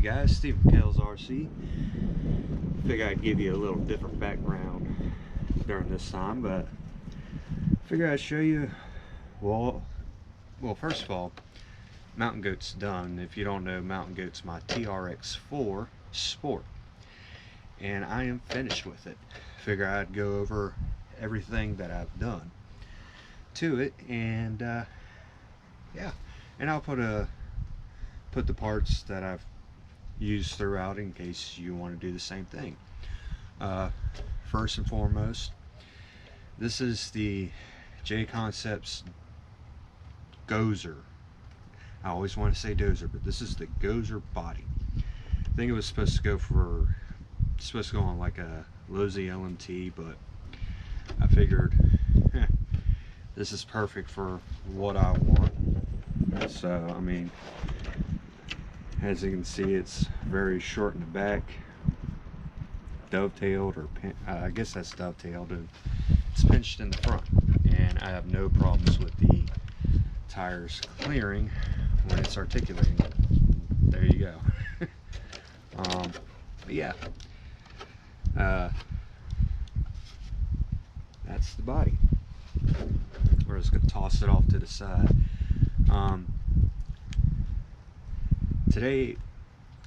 you guys, Stephen Kells RC. Figure I'd give you a little different background during this time, but figure I'd show you, well first of all, Mountain Goat's done. If you don't know, Mountain Goat's my trx4 Sport, and I am finished with it. Figure I'd go over everything that I've done to it, and yeah, and I'll put the parts that I've used throughout in case you want to do the same thing. First and foremost, this is the Concepts Gozer. I always want to say Dozer, but this is the Gozer body. I think it was supposed to go on like a Losi LMT, but I figured this is perfect for what I want. So I mean, as you can see, it's very short in the back, dovetailed, or I guess that's dovetailed, and it's pinched in the front, and I have no problems with the tires clearing when it's articulating. There you go. But yeah, that's the body. We're just gonna toss it off to the side. Today, I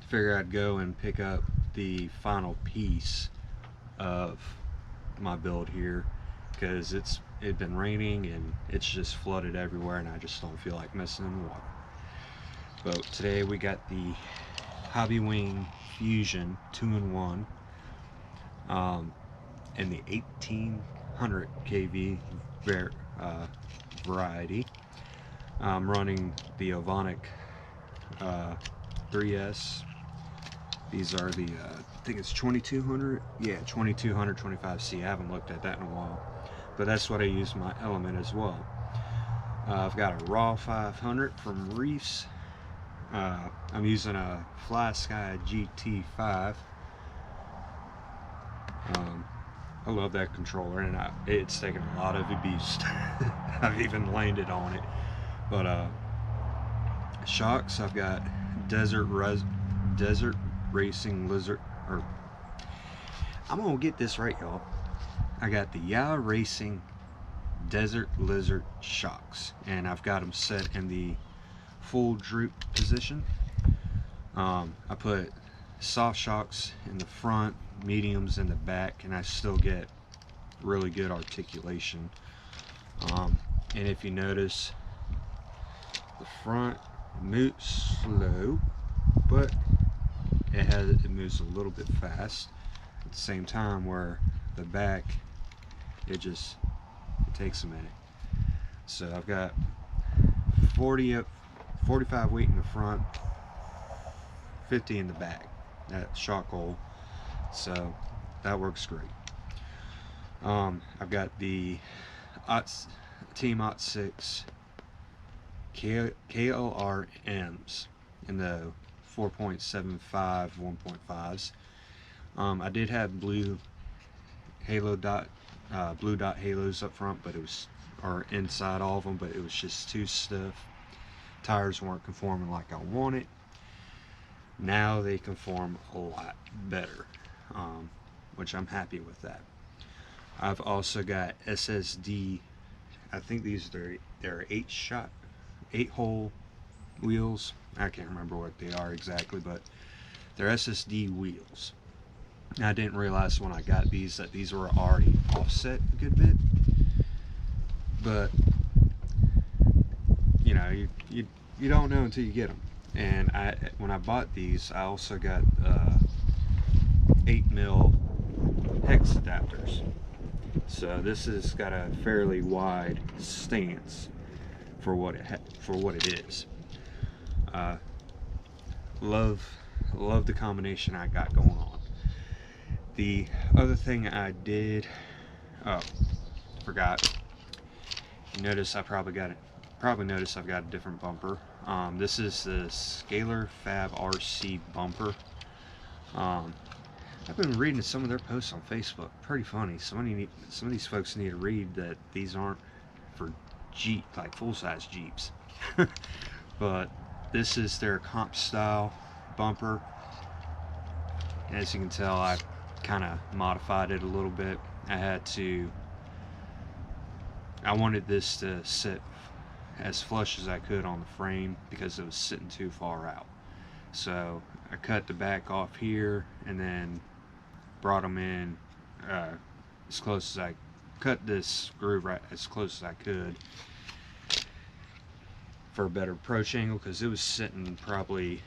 figured I'd go and pick up the final piece of my build here, because it's been raining and it's just flooded everywhere, and I just don't feel like messing in the water. But today we got the Hobbywing Fusion 2-in-1 in the 1800 kV variety. I'm running the Ovonic 3S. These are the I think it's 2200, yeah, 2200 25C. I haven't looked at that in a while, but that's what I use my element as well. I've got a raw 500 from Reefs. I'm using a flysky GT5. I love that controller, and it's taken a lot of abuse. I've even landed on it. But shocks, I've got Desert Racing Lizard, or I'm gonna get this right, y'all. I got the Racing Desert Lizard shocks, and I've got them set in the full droop position. I put soft shocks in the front, mediums in the back, and I still get really good articulation. And if you notice, the front moves slow, but it moves a little bit fast at the same time, where the back, it takes a minute. So I've got 45 weight in the front, 50 in the back, that shock hole, so that works great. I've got the Team ottsix KLRMs in the 4.75 1.5s. I did have blue dot halos up front, but or inside all of them, but it was just too stiff. Tires weren't conforming like I wanted. Now they conform a lot better, which I'm happy with that. I've also got SSD. I think these they're 8-hole wheels. I can't remember what they are exactly, but they're SSD wheels. I didn't realize when I got these that these were already offset a good bit, but you know, you don't know until you get them. And when I bought these, I also got 8mm hex adapters. So this has got a fairly wide stance for what it is. Love the combination I got going on. The other thing I did, forgot. You notice probably noticed I've got a different bumper. This is the Scalar Fab Rc Bumper. I've been reading some of their posts on Facebook. Pretty funny. Some of these folks need to read that these aren't for Jeep, like full-size Jeeps. But this is their comp style bumper. As you can tell, I kind of modified it a little bit. I wanted this to sit as flush as I could on the frame because it was sitting too far out. So I cut the back off here and then brought them in as close as I cut this screw right as close as I could for a better approach angle, because it was sitting probably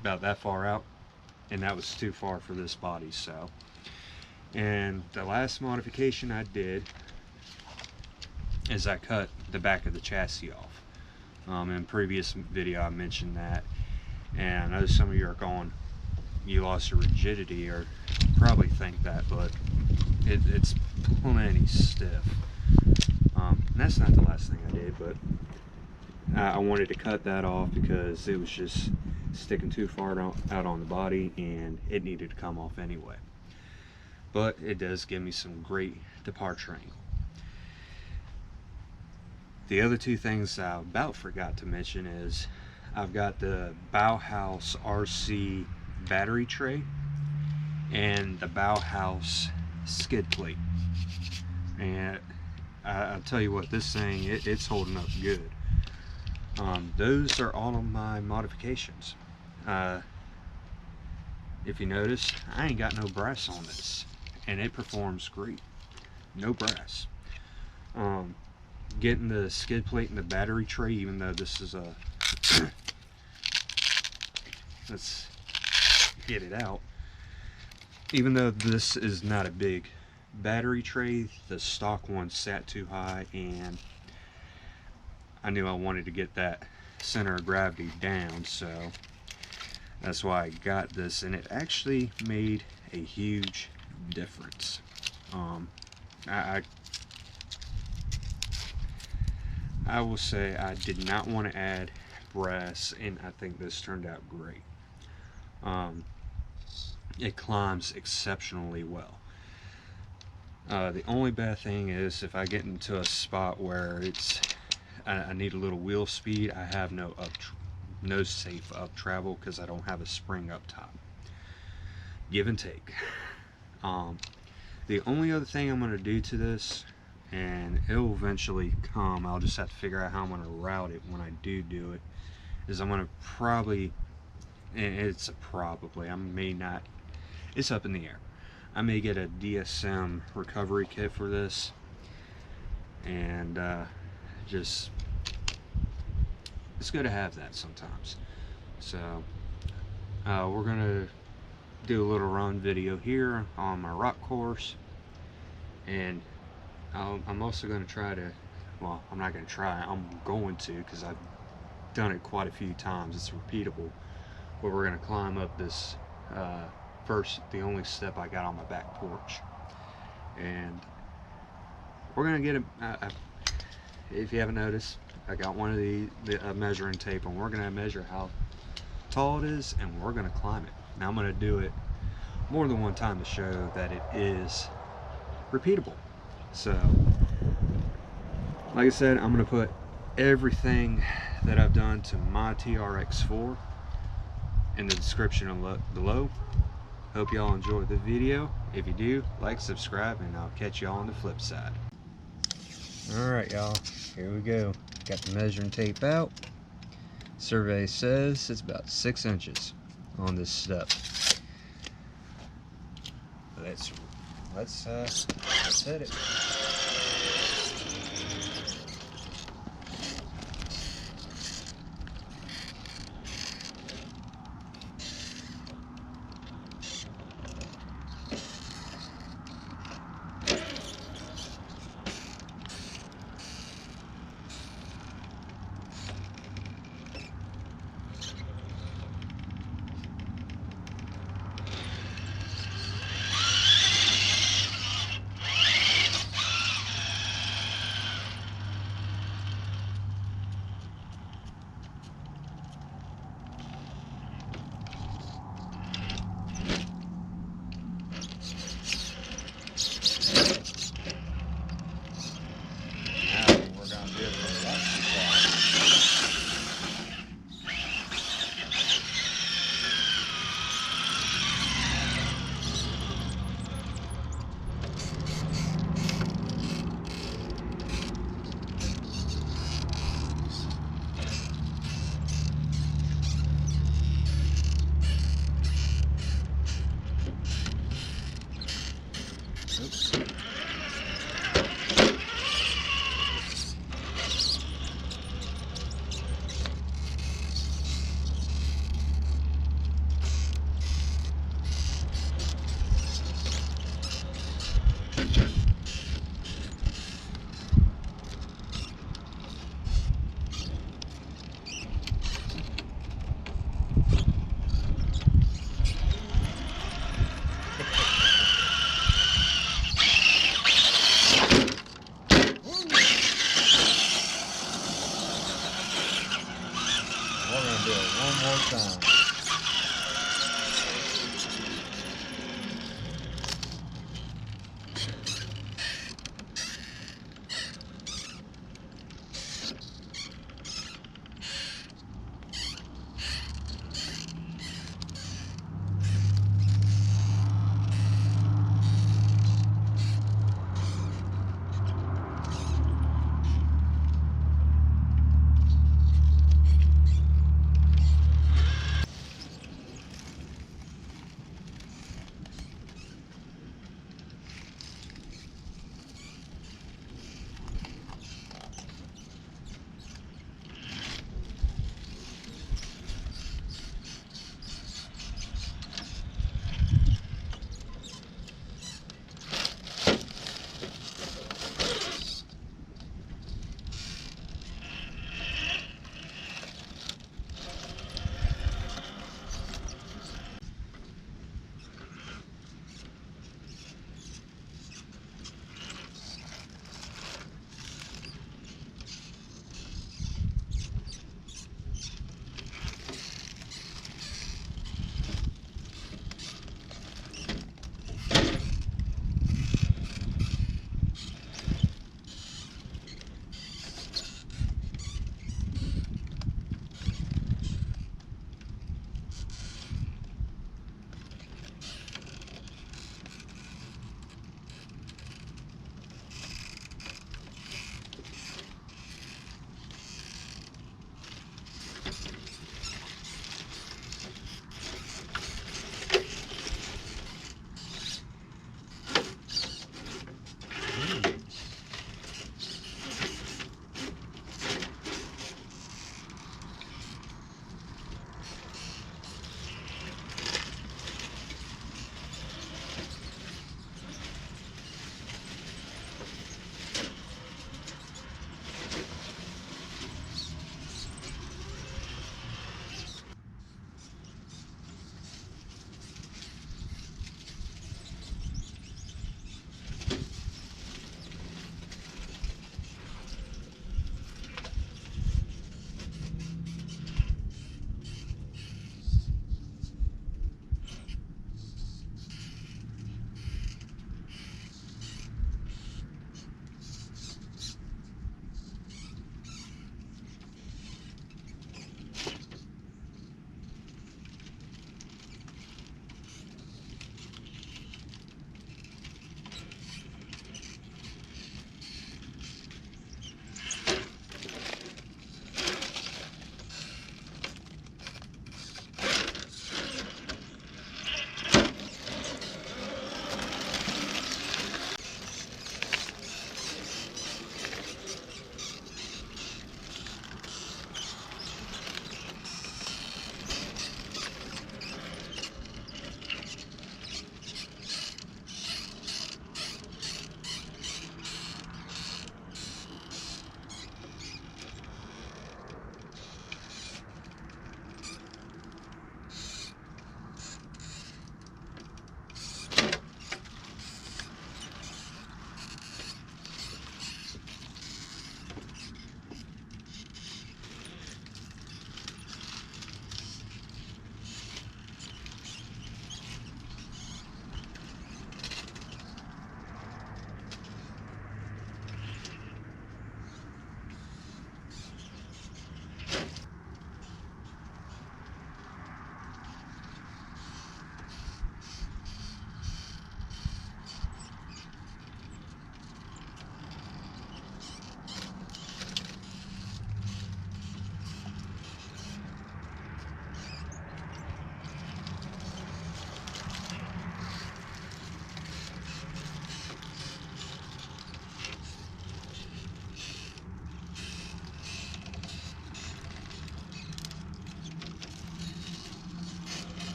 about that far out, and that was too far for this body. So, and the last modification I did is I cut the back of the chassis off. In a previous video I mentioned that, and I know some of you are going, you lost your rigidity, or probably think that, but it's plenty stiff. And that's not the last thing I did, but I wanted to cut that off because it was just sticking too far out on the body, and it needed to come off anyway. But it does give me some great departure angle. The other two things I about forgot to mention is I've got the Bowhouse RC battery tray and the Bowhouse skid plate, and I'll tell you what, this thing, it's holding up good. Those are all of my modifications. If you notice, I ain't got no brass on this, and it performs great. No brass. Getting the skid plate and the battery tray, even though this is a let's get it out. Even though this is not a big battery tray, the stock one sat too high, and I knew I wanted to get that center of gravity down, so that's why I got this, and it actually made a huge difference. I will say I did not want to add brass, and I think this turned out great. It climbs exceptionally well. The only bad thing is if I get into a spot where I need a little wheel speed, I have no safe up travel because I don't have a spring up top. Give and take. The only other thing I'm going to do to this, and it'll eventually come, I'll just have to figure out how I'm going to route it when I do it, is I'm going to probably, and it's a probably, I may not, it's up in the air, I may get a DSM recovery kit for this, and just, it's good to have that sometimes. So we're gonna do a little run video here on my rock course, and I'm also going to try to, well, I'm not going to try, I'm going to, because I've done it quite a few times, it's repeatable, where we're going to climb up this the only step I got on my back porch, and we're going to get if you haven't noticed, I got one of the measuring tape, and we're going to measure how tall it is, and we're going to climb it. Now I'm going to do it more than one time to show that it is repeatable. So like I said, I'm going to put everything that I've done to my trx4 in the description below. Hope y'all enjoyed the video. If you do, like, subscribe, and I'll catch y'all on the flip side. Alright y'all, here we go. Got the measuring tape out. Survey says it's about 6 inches on this step. Let's hit it.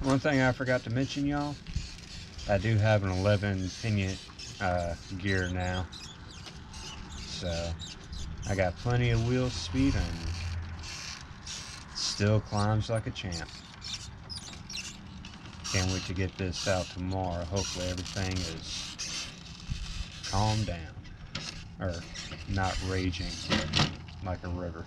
one thing I forgot to mention, y'all, I do have an 11 pinion gear now, so I got plenty of wheel speed and still climbs like a champ. Can't wait to get this out tomorrow. Hopefully everything is calmed down, or not raging like a river.